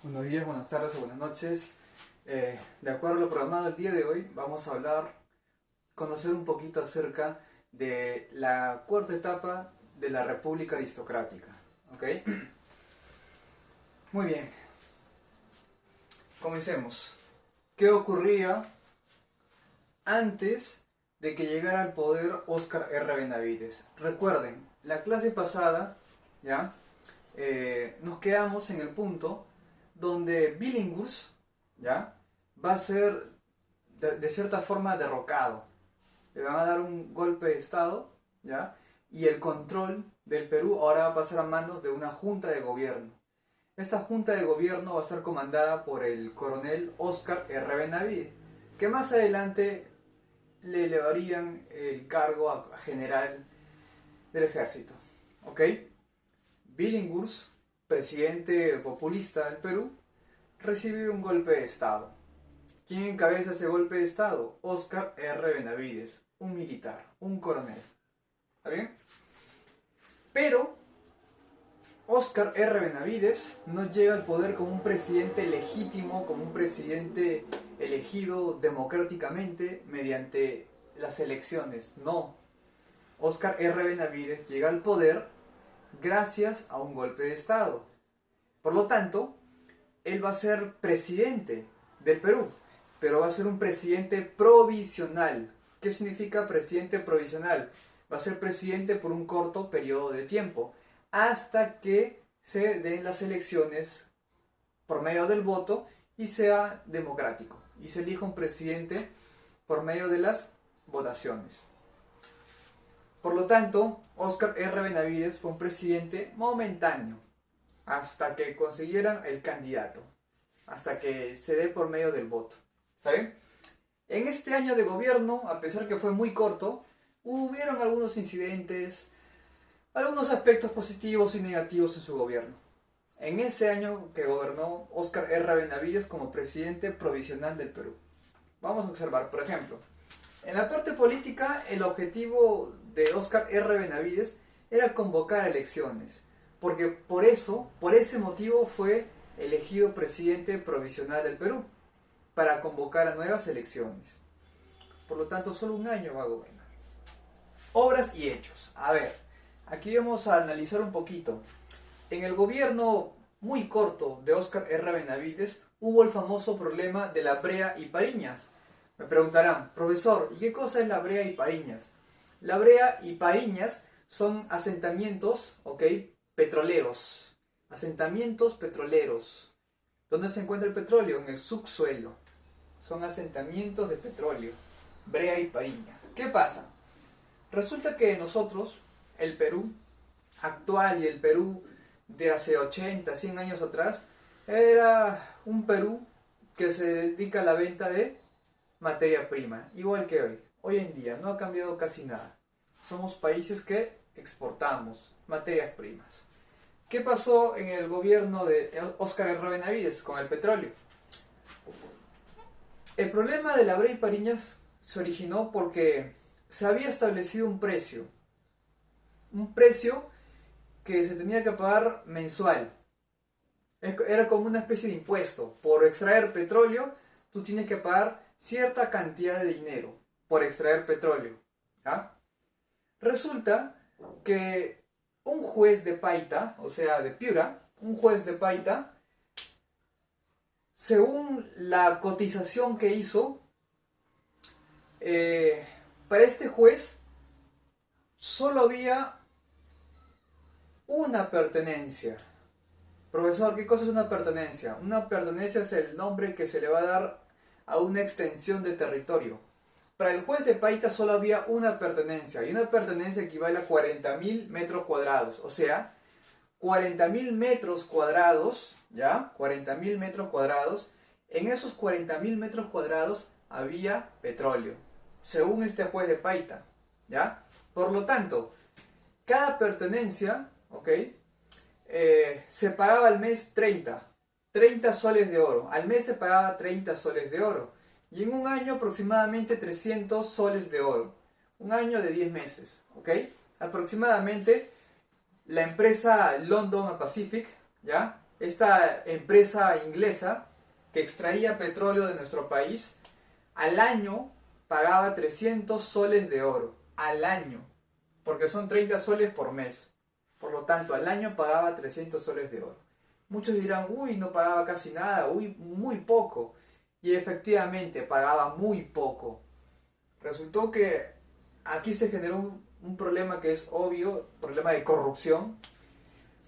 Buenos días, buenas tardes o buenas noches. De acuerdo a lo programado el día de hoy, vamos a conocer un poquito acerca de la cuarta etapa de la República Aristocrática. ¿Ok? Muy bien, comencemos. ¿Qué ocurría antes de que llegara al poder Óscar R. Benavides? Recuerden, la clase pasada, ¿ya? Nos quedamos en el punto donde Billinghurst, ¿ya? Va a ser de cierta forma derrocado. Le van a dar un golpe de estado, ¿ya? Y el control del Perú ahora va a pasar a manos de una junta de gobierno. Esta junta de gobierno va a estar comandada por el coronel Óscar R. Benavides, que más adelante le elevarían el cargo a general del ejército. ¿Ok? Billinghurst, presidente populista del Perú, recibe un golpe de estado. ¿Quién encabeza ese golpe de estado? Óscar R. Benavides, un militar, un coronel. ¿Está bien? Pero Óscar R. Benavides no llega al poder como un presidente legítimo, como un presidente elegido democráticamente mediante las elecciones. No. Óscar R. Benavides llega al poder gracias a un golpe de estado. Por lo tanto, él va a ser presidente del Perú, pero va a ser un presidente provisional. ¿Qué significa presidente provisional? Va a ser presidente por un corto periodo de tiempo, hasta que se den las elecciones por medio del voto y sea democrático, y se elija un presidente por medio de las votaciones. Por lo tanto, Óscar R. Benavides fue un presidente momentáneo, hasta que consiguieran el candidato, hasta que se dé por medio del voto. ¿Está bien? En este año de gobierno, a pesar que fue muy corto, hubieron algunos incidentes, algunos aspectos positivos y negativos en su gobierno. En ese año que gobernó Óscar R. Benavides como presidente provisional del Perú. Vamos a observar, por ejemplo, en la parte política, el objetivo de Óscar R. Benavides era convocar elecciones, porque por ese motivo fue elegido presidente provisional del Perú, para convocar a nuevas elecciones. Por lo tanto, solo un año va a gobernar. Obras y hechos. A ver, aquí vamos a analizar un poquito. En el gobierno muy corto de Óscar R. Benavides hubo el famoso problema de la Brea y Pariñas. Me preguntarán, profesor, ¿y qué cosa es la Brea y Pariñas? La Brea y Pariñas son asentamientos, ¿ok? Petroleros. Asentamientos petroleros. ¿Dónde se encuentra el petróleo? En el subsuelo. Son asentamientos de petróleo. Brea y Pariñas. ¿Qué pasa? Resulta que nosotros, el Perú actual y el Perú de hace 80, 100 años atrás, era un Perú que se dedica a la venta de materia prima, igual que hoy. Hoy en día no ha cambiado casi nada. Somos países que exportamos materias primas. ¿Qué pasó en el gobierno de Óscar R. Benavides con el petróleo? El problema de la Brea y Pariñas se originó porque se había establecido un precio que se tenía que pagar mensual. Era como una especie de impuesto. Por extraer petróleo, tú tienes que pagar cierta cantidad de dinero por extraer petróleo. ¿Ya? Resulta que un juez de Paita, o sea, de Piura, un juez de Paita, según la cotización que hizo, para este juez solo había una pertenencia. Profesor, ¿qué cosa es una pertenencia? Una pertenencia es el nombre que se le va a dar a una extensión de territorio. Para el juez de Paita solo había una pertenencia, y una pertenencia equivale a 40.000 metros cuadrados. O sea, 40.000 metros cuadrados, ¿ya? 40.000 metros cuadrados. En esos 40.000 metros cuadrados había petróleo, según este juez de Paita, ¿ya? Por lo tanto, cada pertenencia, ¿ok? Se pagaba al mes 30 soles de oro. Al mes se pagaba 30 soles de oro. Y en un año aproximadamente 300 soles de oro. Un año de 10 meses, ¿ok? Aproximadamente la empresa London Pacific, ¿ya? esta empresa inglesa que extraía petróleo de nuestro país, al año pagaba 300 soles de oro. Al año. Porque son 30 soles por mes. Por lo tanto, al año pagaba 300 soles de oro. Muchos dirán, uy, no pagaba casi nada, uy, muy poco. Y efectivamente, pagaba muy poco. Resultó que aquí se generó un problema que es obvio, problema de corrupción,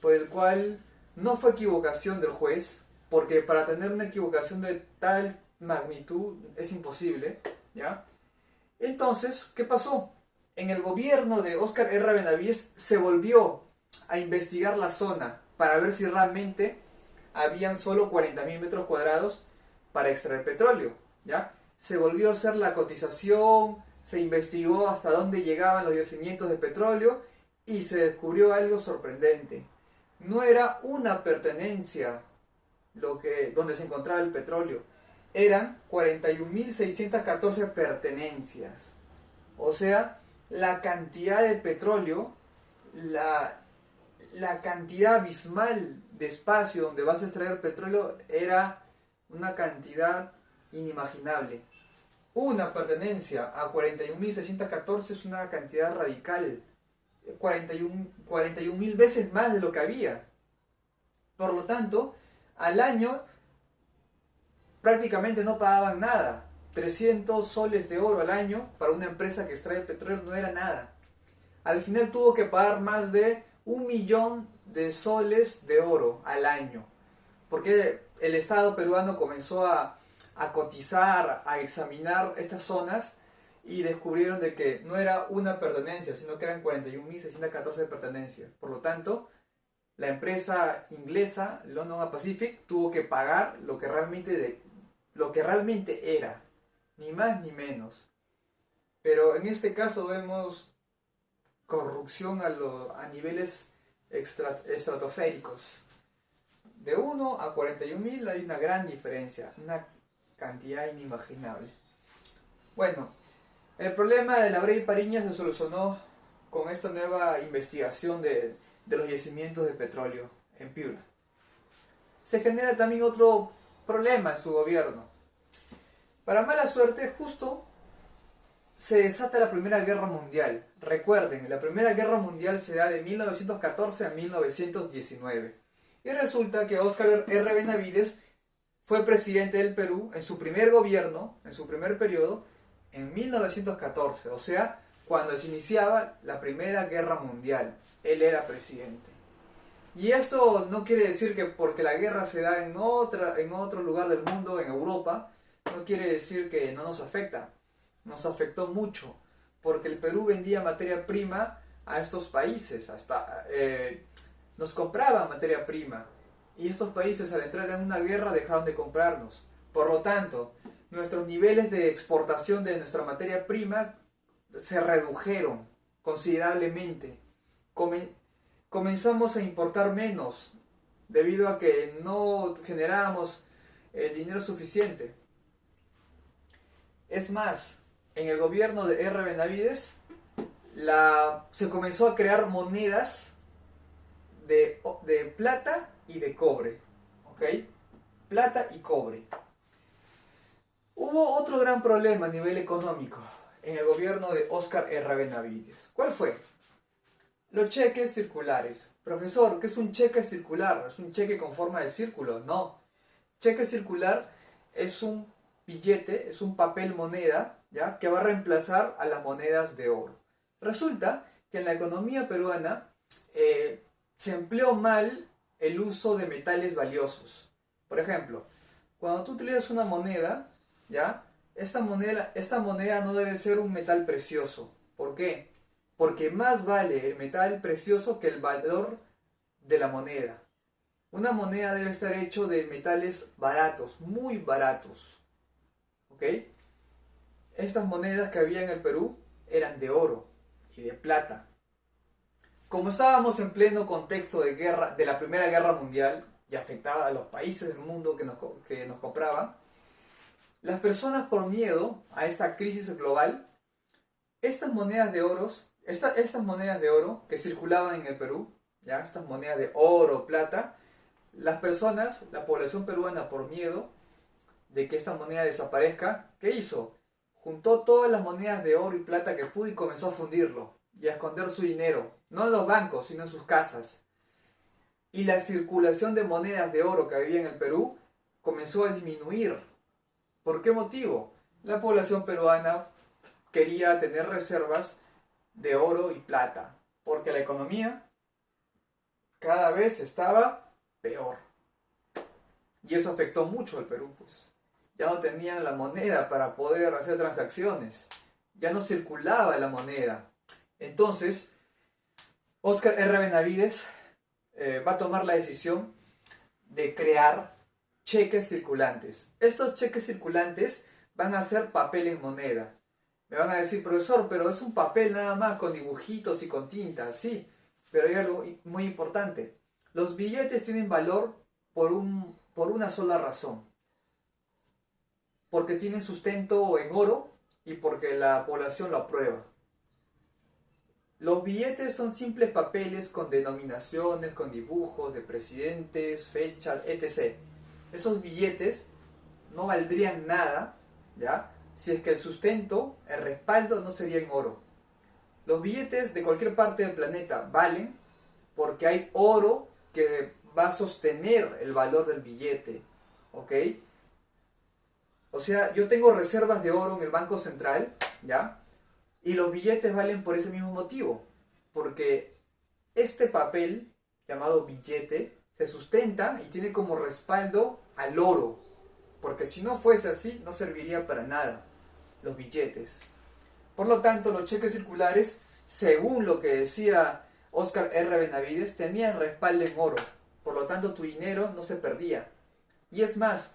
por el cual no fue equivocación del juez, porque para tener una equivocación de tal magnitud es imposible, ¿ya? Entonces, ¿qué pasó? En el gobierno de Óscar R. Benavides se volvió a investigar la zona para ver si realmente habían solo 40.000 metros cuadrados para extraer petróleo, ¿ya? Se volvió a hacer la cotización, se investigó hasta dónde llegaban los yacimientos de petróleo y se descubrió algo sorprendente. No era una pertenencia donde se encontraba el petróleo, eran 41.614 pertenencias. O sea, la cantidad de petróleo, la cantidad abismal de espacio donde vas a extraer petróleo era una cantidad inimaginable. Una pertenencia a 41.614 es una cantidad radical. 41.000 veces más de lo que había. Por lo tanto, al año prácticamente no pagaban nada. 300 soles de oro al año para una empresa que extrae petróleo no era nada. Al final tuvo que pagar más de 1.000.000 de soles de oro al año. Porque el Estado peruano comenzó a cotizar, a examinar estas zonas y descubrieron de que no era una pertenencia, sino que eran 41.614 pertenencias. Por lo tanto, la empresa inglesa, London Pacific, tuvo que pagar lo que realmente era, ni más ni menos. Pero en este caso vemos corrupción a niveles estratosféricos. De 1 a 41.000 hay una gran diferencia, una cantidad inimaginable. Bueno, el problema de la Brea y Pariñas se solucionó con esta nueva investigación de los yacimientos de petróleo en Piura. Se genera también otro problema en su gobierno. Para mala suerte, justo se desata la Primera Guerra Mundial. Recuerden, la Primera Guerra Mundial se da de 1914 a 1919. Y resulta que Óscar R. Benavides fue presidente del Perú en su primer gobierno, en su primer periodo, en 1914. O sea, cuando se iniciaba la Primera Guerra Mundial. Él era presidente. Y eso no quiere decir que porque la guerra se da en otro lugar del mundo, en Europa, no quiere decir que no nos afecta. Nos afectó mucho, porque el Perú vendía materia prima a estos países, nos compraba materia prima, y estos países al entrar en una guerra dejaron de comprarnos. Por lo tanto, nuestros niveles de exportación de nuestra materia prima se redujeron considerablemente. Comenzamos a importar menos, debido a que no generábamos el dinero suficiente. Es más, en el gobierno de R. Benavides se comenzó a crear monedas de plata y de cobre. ¿Ok? Plata y cobre. Hubo otro gran problema a nivel económico en el gobierno de Óscar R. Benavides. ¿Cuál fue? Los cheques circulares. Profesor, ¿qué es un cheque circular? ¿Es un cheque con forma de círculo? No. Cheque circular es un billete, es un papel moneda, ¿ya? Que va a reemplazar a las monedas de oro. Resulta que en la economía peruana se empleó mal el uso de metales valiosos. Por ejemplo, cuando tú utilizas una moneda, ¿ya? Esta moneda no debe ser un metal precioso. ¿Por qué? Porque más vale el metal precioso que el valor de la moneda. Una moneda debe estar hecho de metales baratos, muy baratos. ¿Ok? Estas monedas que había en el Perú eran de oro y de plata. Como estábamos en pleno contexto de guerra, de la Primera Guerra Mundial, y afectaba a los países del mundo que nos compraban, las personas, por miedo a esta crisis global, estas monedas de oro que circulaban en el Perú, ¿ya? Estas monedas de oro, plata, Las personas, la población peruana, por miedo de que esta moneda desaparezca, ¿qué hizo? Juntó todas las monedas de oro y plata que pudo y comenzó a fundirlo y a esconder su dinero, no en los bancos, sino en sus casas. Y la circulación de monedas de oro que había en el Perú comenzó a disminuir. ¿Por qué motivo? La población peruana quería tener reservas de oro y plata, porque la economía cada vez estaba peor. Y eso afectó mucho al Perú, pues. Ya no tenían la moneda para poder hacer transacciones. Ya no circulaba la moneda. Entonces, Óscar R. Benavides va a tomar la decisión de crear cheques circulantes. Estos cheques circulantes van a ser papel en moneda. Me van a decir, profesor, pero es un papel nada más con dibujitos y con tinta. Sí, pero hay algo muy importante. Los billetes tienen valor por una sola razón. Porque tienen sustento en oro y porque la población lo aprueba. Los billetes son simples papeles con denominaciones, con dibujos de presidentes, fechas, etc. Esos billetes no valdrían nada, ¿ya? Si es que el sustento, el respaldo no sería en oro. Los billetes de cualquier parte del planeta valen porque hay oro que va a sostener el valor del billete, ¿ok? O sea, yo tengo reservas de oro en el Banco Central, ¿ya? Y los billetes valen por ese mismo motivo, porque este papel, llamado billete, se sustenta y tiene como respaldo al oro, porque si no fuese así, no serviría para nada los billetes. Por lo tanto, los cheques circulares, según lo que decía Óscar R. Benavides, tenían respaldo en oro, por lo tanto tu dinero no se perdía. Y es más,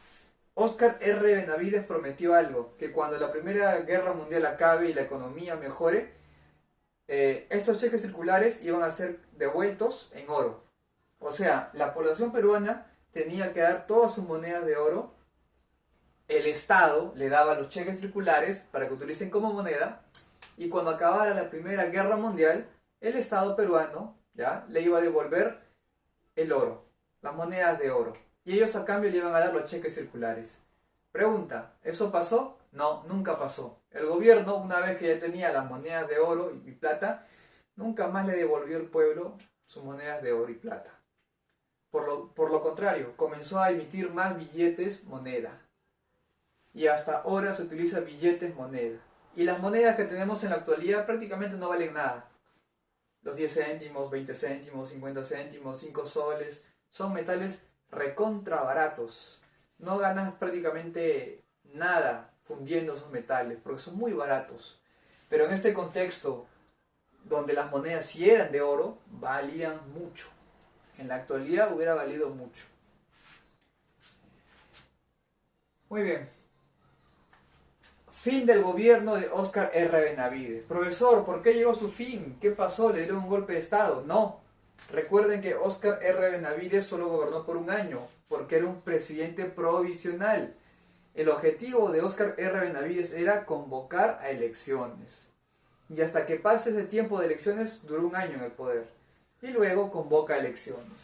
Óscar R. Benavides prometió algo, que cuando la Primera Guerra Mundial acabe y la economía mejore, estos cheques circulares iban a ser devueltos en oro. O sea, la población peruana tenía que dar todas sus monedas de oro, el Estado le daba los cheques circulares para que utilicen como moneda, y cuando acabara la Primera Guerra Mundial, el Estado peruano ya le iba a devolver el oro, las monedas de oro. Y ellos a cambio le iban a dar los cheques circulares. Pregunta, ¿eso pasó? No, nunca pasó. El gobierno, una vez que ya tenía las monedas de oro y plata, nunca más le devolvió al pueblo sus monedas de oro y plata. Por lo contrario, comenzó a emitir más billetes moneda. Y hasta ahora se utiliza billetes moneda. Y las monedas que tenemos en la actualidad prácticamente no valen nada. Los 10 céntimos, 20 céntimos, 50 céntimos, 5 soles, son metales recontra baratos. No ganas prácticamente nada fundiendo esos metales porque son muy baratos. Pero en este contexto, donde las monedas sí eran de oro, valían mucho. En la actualidad hubiera valido mucho. Muy bien. Fin del gobierno de Óscar R. Benavides. Profesor, ¿por qué llegó su fin? ¿Qué pasó? ¿Le dieron un golpe de estado? No. Recuerden que Óscar R. Benavides solo gobernó por un año, porque era un presidente provisional. El objetivo de Óscar R. Benavides era convocar a elecciones. Y hasta que pase ese tiempo de elecciones, duró un año en el poder. Y luego convoca a elecciones.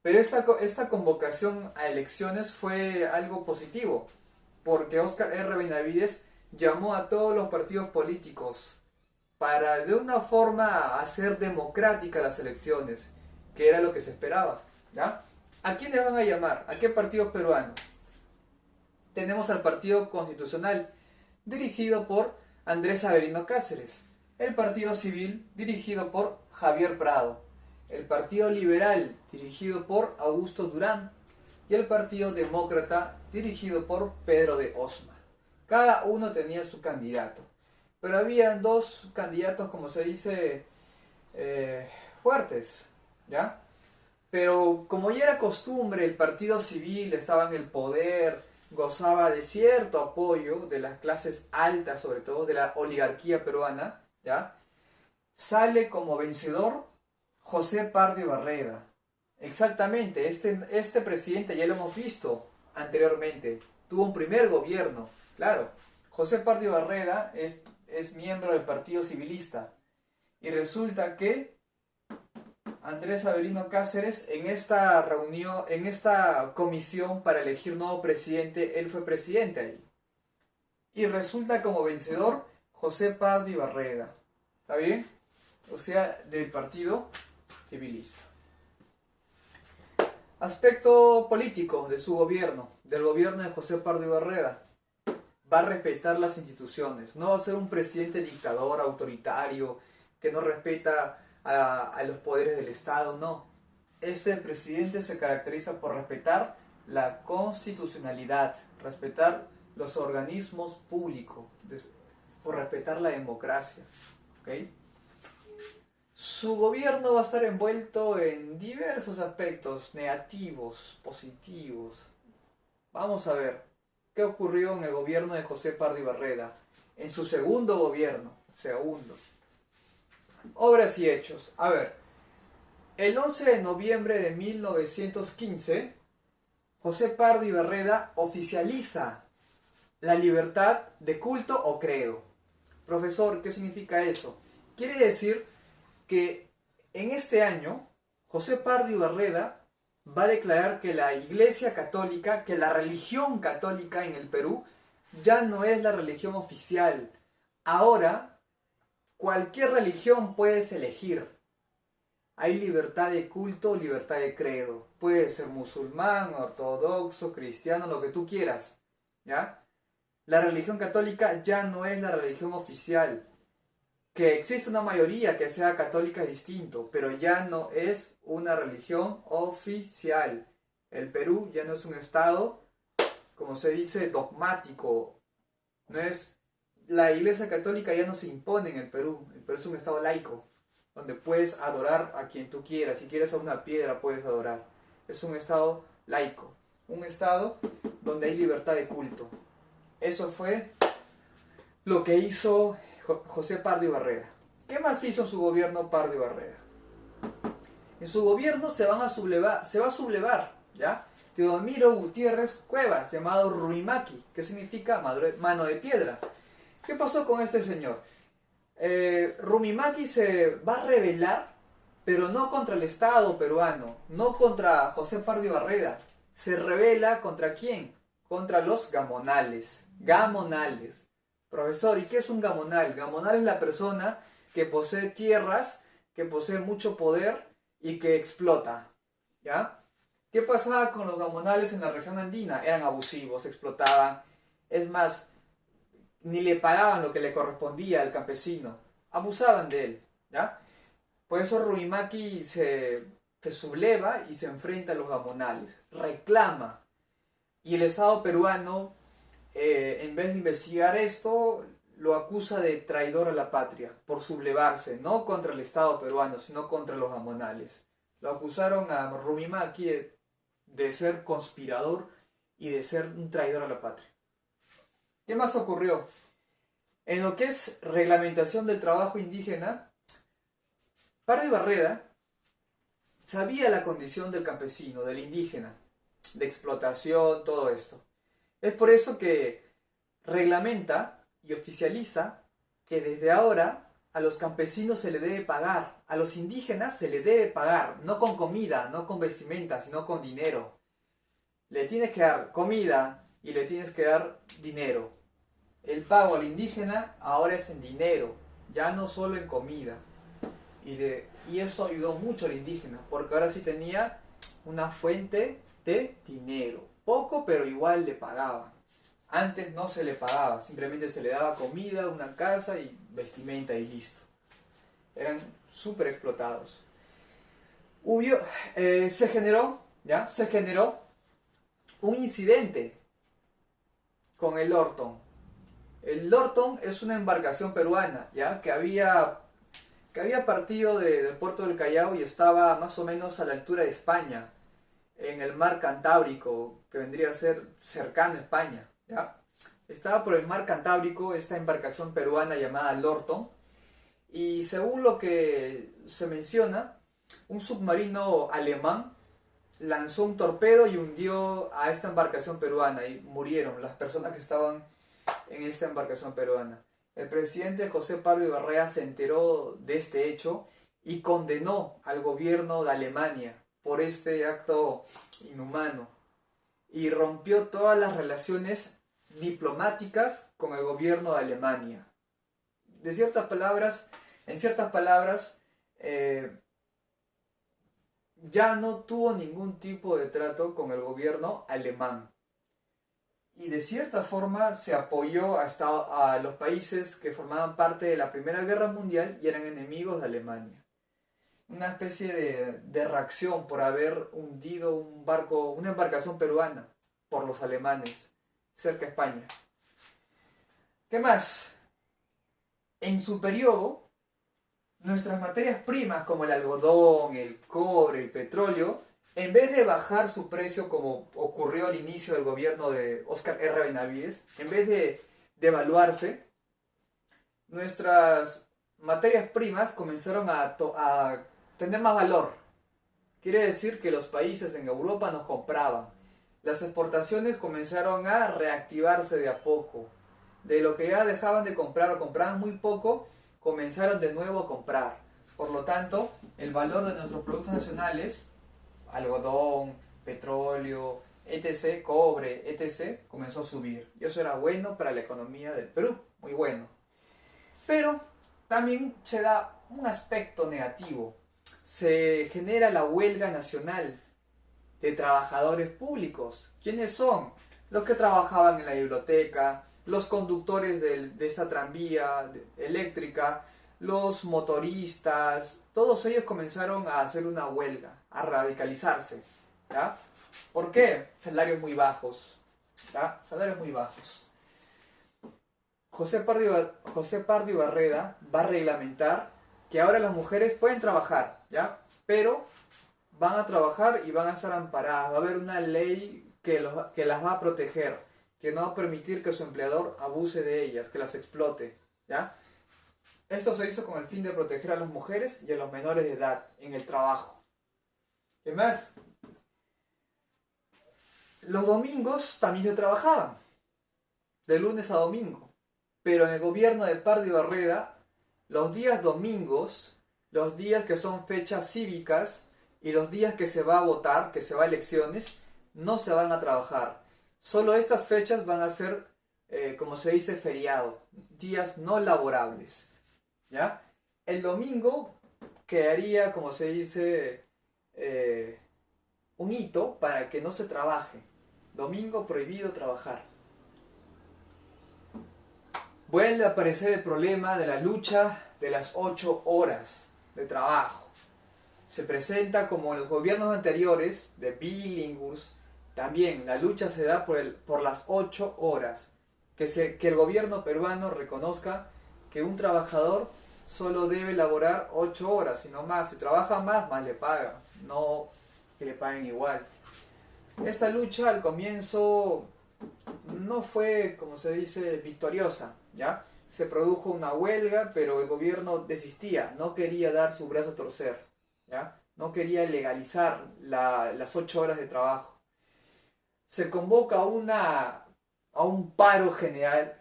Pero esta convocación a elecciones fue algo positivo, porque Óscar R. Benavides llamó a todos los partidos políticos para de una forma hacer democrática las elecciones, que era lo que se esperaba, ¿ya? ¿A quiénes van a llamar? ¿A qué partidos peruanos? Tenemos al Partido Constitucional, dirigido por Andrés Avelino Cáceres, el Partido Civil, dirigido por Javier Prado, el Partido Liberal, dirigido por Augusto Durán, y el Partido Demócrata, dirigido por Pedro de Osma. Cada uno tenía su candidato, pero había dos candidatos, como se dice, fuertes, ¿ya? Pero como ya era costumbre, el Partido Civil estaba en el poder, gozaba de cierto apoyo de las clases altas, sobre todo de la oligarquía peruana, ¿ya? Sale como vencedor José Pardo Barreda. Exactamente, este presidente ya lo hemos visto anteriormente, tuvo un primer gobierno, claro. José Pardo Barreda es miembro del Partido Civilista y resulta que Andrés Avelino Cáceres, en esta reunión, en esta comisión para elegir nuevo presidente, él fue presidente ahí. Y resulta como vencedor José Pardo Ibarreda. ¿Está bien? O sea, del Partido Civilista. Aspecto político de su gobierno, del gobierno de José Pardo Ibarreda. Va a respetar las instituciones. No va a ser un presidente dictador, autoritario, que no respeta a los poderes del Estado, no. Este presidente se caracteriza por respetar la constitucionalidad, respetar los organismos públicos, por respetar la democracia. ¿Okay? Su gobierno va a estar envuelto en diversos aspectos, negativos, positivos. Vamos a ver qué ocurrió en el gobierno de José Pardo Ibarreda, en su segundo gobierno, Obras y hechos. A ver, el 11 de noviembre de 1915, José Pardo Ibarreda oficializa la libertad de culto o credo. Profesor, ¿qué significa eso? Quiere decir que en este año, José Pardo Ibarreda va a declarar que la Iglesia Católica, que la religión católica en el Perú, ya no es la religión oficial. Ahora, cualquier religión puedes elegir. Hay libertad de culto, libertad de credo. Puedes ser musulmán, ortodoxo, cristiano, lo que tú quieras. ¿Ya? La religión católica ya no es la religión oficial. Que existe una mayoría que sea católica es distinto, pero ya no es una religión oficial. El Perú ya no es un estado, como se dice, dogmático. No es, la Iglesia Católica ya no se impone en el Perú. El Perú es un estado laico, donde puedes adorar a quien tú quieras. Si quieres a una piedra, puedes adorar. Es un estado laico, un estado donde hay libertad de culto. Eso fue lo que hizo José Pardo Ibarreda. ¿Qué más hizo en su gobierno Pardo Ibarreda? En su gobierno se va a sublevar, ¿ya? Teodomiro Gutiérrez Cuevas, llamado Ruimaqui, que significa mano de piedra. ¿Qué pasó con este señor? Rumimaki se va a rebelar, pero no contra el Estado peruano, no contra José Pardo Ibarreda. Se rebela ¿contra quién? Contra los gamonales. Gamonales. Profesor, ¿y qué es un gamonal? Gamonal es la persona que posee tierras, que posee mucho poder y que explota. ¿Ya? ¿Qué pasaba con los gamonales en la región andina? Eran abusivos, explotaban. Es más, ni le pagaban lo que le correspondía al campesino. Abusaban de él. ¿Ya? Por eso Ruimaki se subleva y se enfrenta a los gamonales. Reclama. Y el Estado peruano, en vez de investigar esto, lo acusa de traidor a la patria por sublevarse, no contra el Estado peruano, sino contra los gamonales. Lo acusaron a Rumimaki de ser conspirador y de ser un traidor a la patria. ¿Qué más ocurrió? En lo que es reglamentación del trabajo indígena, Pardo Ibarreda sabía la condición del campesino, del indígena, de explotación, todo esto. Es por eso que reglamenta y oficializa que desde ahora a los campesinos se le debe pagar, a los indígenas se le debe pagar, no con comida, no con vestimenta, sino con dinero. Le tienes que dar comida y le tienes que dar dinero. El pago al indígena ahora es en dinero, ya no solo en comida. Y esto ayudó mucho al indígena, porque ahora sí tenía una fuente de dinero. Poco, pero igual le pagaban. Antes no se le pagaba, simplemente se le daba comida, una casa y vestimenta y listo. Eran súper explotados. Se generó un incidente con el Lorton. El Lorton es una embarcación peruana, ¿ya? Que había partido del puerto del Callao y estaba más o menos a la altura de España, en el mar Cantábrico, que vendría a ser cercano a España, ¿ya? Estaba por el mar Cantábrico esta embarcación peruana llamada Lorton, y según lo que se menciona, un submarino alemán lanzó un torpedo y hundió a esta embarcación peruana y murieron las personas que estaban en esta embarcación peruana. El presidente José Pardo Ibarreda se enteró de este hecho y condenó al gobierno de Alemania por este acto inhumano y rompió todas las relaciones diplomáticas con el gobierno de Alemania. De ciertas palabras, en ciertas palabras, ya no tuvo ningún tipo de trato con el gobierno alemán. Y de cierta forma se apoyó a los países que formaban parte de la Primera Guerra Mundial y eran enemigos de Alemania. Una especie de reacción por haber hundido un barco, una embarcación peruana por los alemanes cerca de España. ¿Qué más? En su periodo, nuestras materias primas como el algodón, el cobre, el petróleo, en vez de bajar su precio como ocurrió al inicio del gobierno de Óscar R. Benavides, en vez de devaluarse, nuestras materias primas comenzaron a tener más valor. Quiere decir que los países en Europa nos compraban. Las exportaciones comenzaron a reactivarse de a poco. De lo que ya dejaban de comprar o compraban muy poco, comenzaron de nuevo a comprar. Por lo tanto, el valor de nuestros productos nacionales, algodón, petróleo, etc., cobre, etc., comenzó a subir. Y eso era bueno para la economía del Perú, muy bueno. Pero también se da un aspecto negativo. Se genera la huelga nacional de trabajadores públicos. ¿Quiénes son? Los que trabajaban en la biblioteca, los conductores de esta tranvía eléctrica, los motoristas, todos ellos comenzaron a hacer una huelga, a radicalizarse. ¿Ya? ¿Por qué? Salarios muy bajos. ¿Ya? Salarios muy bajos. José Pardo y Barreda va a reglamentar que ahora las mujeres pueden trabajar, ¿ya? Pero van a trabajar y van a estar amparadas. Va a haber una ley que las va a proteger, que no va a permitir que su empleador abuse de ellas, que las explote, ¿ya? Esto se hizo con el fin de proteger a las mujeres y a los menores de edad en el trabajo. ¿Qué más? Los domingos también se trabajaban, de lunes a domingo. Pero en el gobierno de Pardo y Barreda, los días domingos, los días que son fechas cívicas y los días que se va a votar, que se va a elecciones, no se van a trabajar. Solo estas fechas van a ser, como se dice, feriado, días no laborables. ¿Ya? El domingo quedaría, como se dice, un hito para que no se trabaje. Domingo prohibido trabajar. Vuelve a aparecer el problema de la lucha de las 8 horas de trabajo. Se presenta como en los gobiernos anteriores de Billinghurst, también la lucha se da por las 8 horas. Que el gobierno peruano reconozca que un trabajador solo debe laborar 8 horas y no más. Si trabaja más, más le pagan, no que le paguen igual. Esta lucha al comienzo no fue, como se dice, victoriosa, ¿ya? Se produjo una huelga, pero el gobierno desistía, no quería dar su brazo a torcer, ¿ya? No quería legalizar las 8 horas de trabajo. Se convoca a un paro general,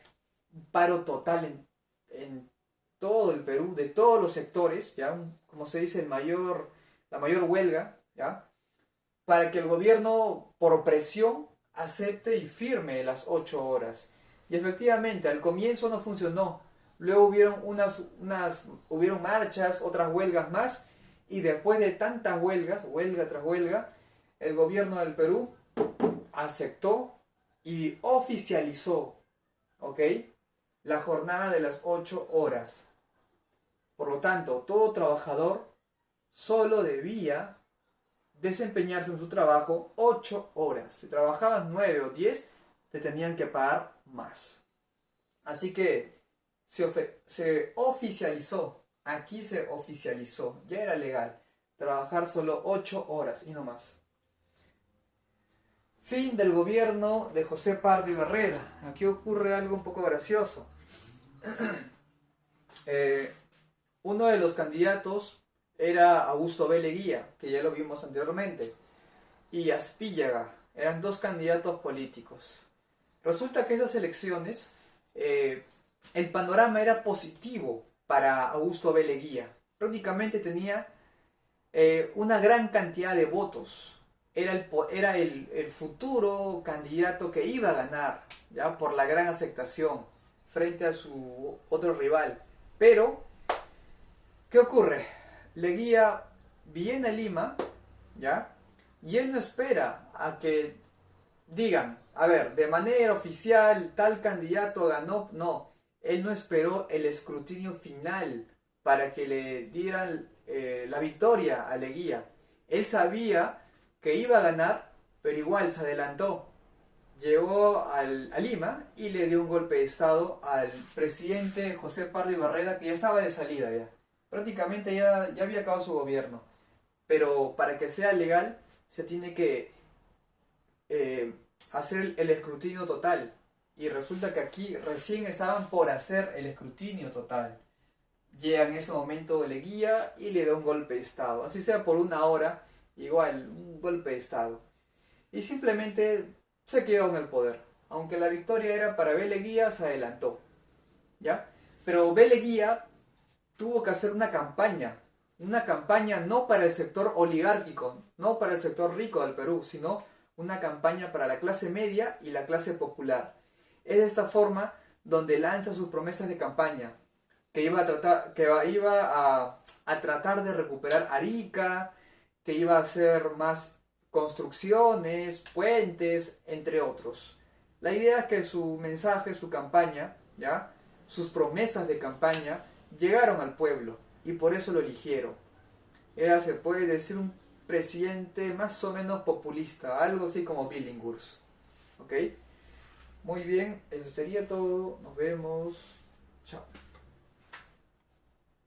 un paro total en todo el Perú, de todos los sectores, ¿ya? Como se dice, la mayor huelga, ¿ya? Para que el gobierno, por presión, acepte y firme las 8 horas. Y efectivamente, al comienzo no funcionó. Luego hubieron marchas, otras huelgas más, y después de tantas huelgas, huelga tras huelga, el gobierno del Perú aceptó y oficializó, ¿ok?, la jornada de las 8 horas. Por lo tanto, todo trabajador solo debía desempeñarse en su trabajo 8 horas. Si trabajabas 9 o 10, te tenían que pagar más. Así que se oficializó, aquí se oficializó, ya era legal, trabajar solo 8 horas y no más. Fin del gobierno de José Pardo y Barreda. Aquí ocurre algo un poco gracioso. Uno de los candidatos era Augusto B. Leguía, que ya lo vimos anteriormente, y Aspíllaga. Eran dos candidatos políticos. Resulta que esas elecciones, el panorama era positivo para Augusto B. Leguía. prácticamente tenía una gran cantidad de votos. Era el futuro candidato que iba a ganar, ya por la gran aceptación frente a su otro rival. Pero, ¿qué ocurre? Leguía viene a Lima, ¿ya? Y él no espera a que digan, a ver, de manera oficial tal candidato ganó. No, él no esperó el escrutinio final para que le dieran la victoria a Leguía. Él sabía que iba a ganar, pero igual se adelantó. Llegó a Lima y le dio un golpe de estado al presidente José Pardo Barreda, que ya estaba de salida ya. Prácticamente ya había acabado su gobierno. Pero para que sea legal se tiene que hacer el escrutinio total. Y resulta que aquí recién estaban por hacer el escrutinio total. Llega en ese momento Leguía y le da un golpe de estado. Así sea por una hora, igual, un golpe de estado. Y simplemente se quedó en el poder. Aunque la victoria era para B. Leguía, se adelantó. ¿Ya? Pero B. Leguía tuvo que hacer una campaña. Una campaña no para el sector oligárquico, no para el sector rico del Perú, sino una campaña para la clase media y la clase popular. Es de esta forma donde lanza sus promesas de campaña, que iba a tratar de recuperar Arica, que iba a hacer más construcciones, puentes, entre otros. La idea es que su mensaje, su campaña, ¿ya? Sus promesas de campaña llegaron al pueblo y por eso lo eligieron. Era, se puede decir, un presidente más o menos populista, algo así como Billinghurst. ¿Ok? Muy bien, eso sería todo. Nos vemos. Chao.